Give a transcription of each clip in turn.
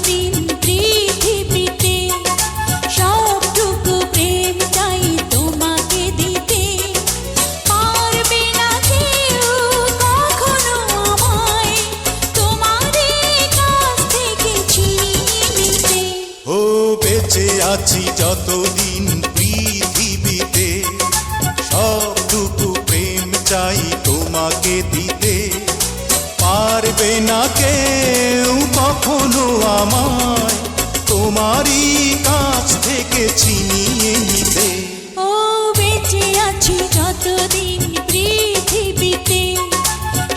যতদিন পৃথিবীতে, সবটুকু প্রেম চাই তোমাকে দিতে। পারবে না কেউ কখনো আমায় তোমারই কাছ থেকে ছিনিয়ে নিতে। ও বেঁচে আছি যতদিন পৃথিবীতে, সবটুকু প্রেম চাই তোমাকে দিতে। পারবে না কেউ কখনো আমায় তোমারই কাছ থেকে ছিনিয়ে নিতে। ও বেঁচে আছি যতদিন পৃথিবীতে,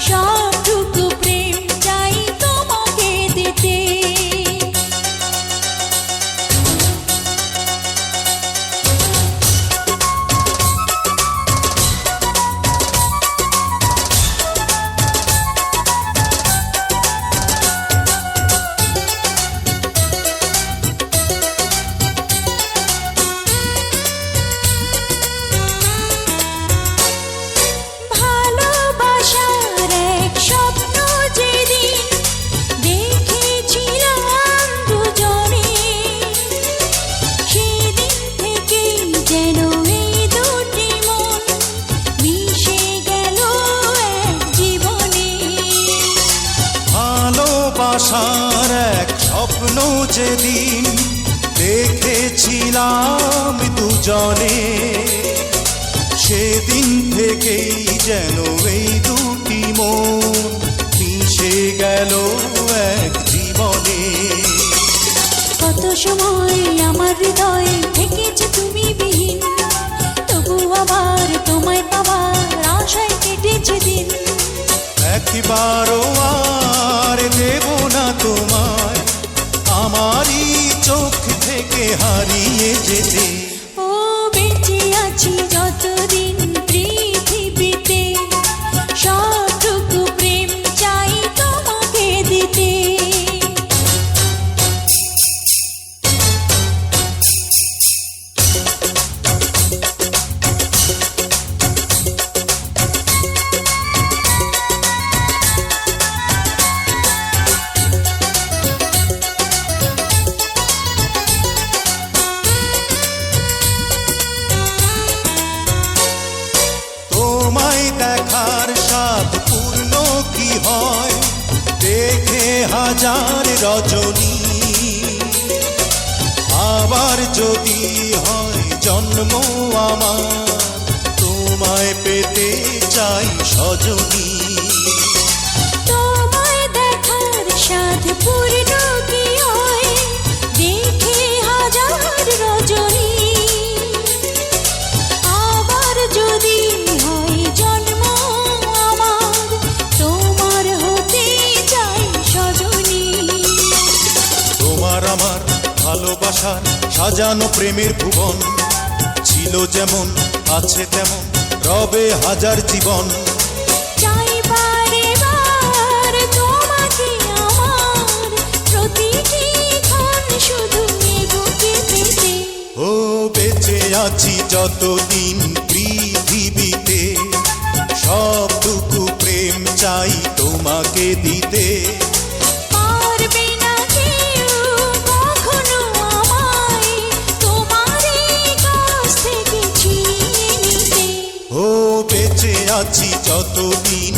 সবটুকু প্রেম চাই তোমাকে দিতে। ভালোবাসার এক স্বপ্ন যেদিন দেখেছিলাম দুজনে, সেদিন থেকেই যেন এই দুটি মন মিশে গেল এক জীবনে। ভালোবাসার এক স্বপ্ন যেদিন দেখেছিলাম দুজনে, সেদিন থেকেই যেন এই দুটি মন মিশে গেল এক জীবনে। কত সময় আমার হৃদয়ে থেকেছে তুমি বিহীন, তবু আবার তোমায় পাওয়ার আশায় কেটেছে দিন। একবারও আর দেব না তোমায় আমারই চোখ থেকে হারিয়ে যেতে। ও বেঁচে আছি যতদিন পৃথিবীতে, সবটুকু প্রেম চাই তোমাকে দিতে। তোমায় দেখার স্বাদ পূর্ণ কি হয় দেখে হাজার রজনী। আবার যদি হয় জন্ম আমার তোমায় পেতে চাই সজনী। তোমায় দেখার স্বাদ পূর্ণ কি হয় দেখে হাজার রজনী। আবার যদি হয় জন্ম আমার তোমার হতে চাই সজনী। তোমার আমার ভালোবাসার সাজানো প্রেমের ভুবন, ছিল যেমন আছে তেমন রবে হাজার জীবন। চাই বারে বার তোমাকে আমার প্রতিটি ক্ষণ শুধু এ বুকে পেতে। ও বেঁচে আছি যতদিন পৃথিবীতে, সবটুকু প্রেম চাই তোমাকে দিতে। পারবে না কেউ কখনো আমায় তোমারই কাছ থেকে ছিনিয়ে নিতে। ও বেঁচে আছি যতদিন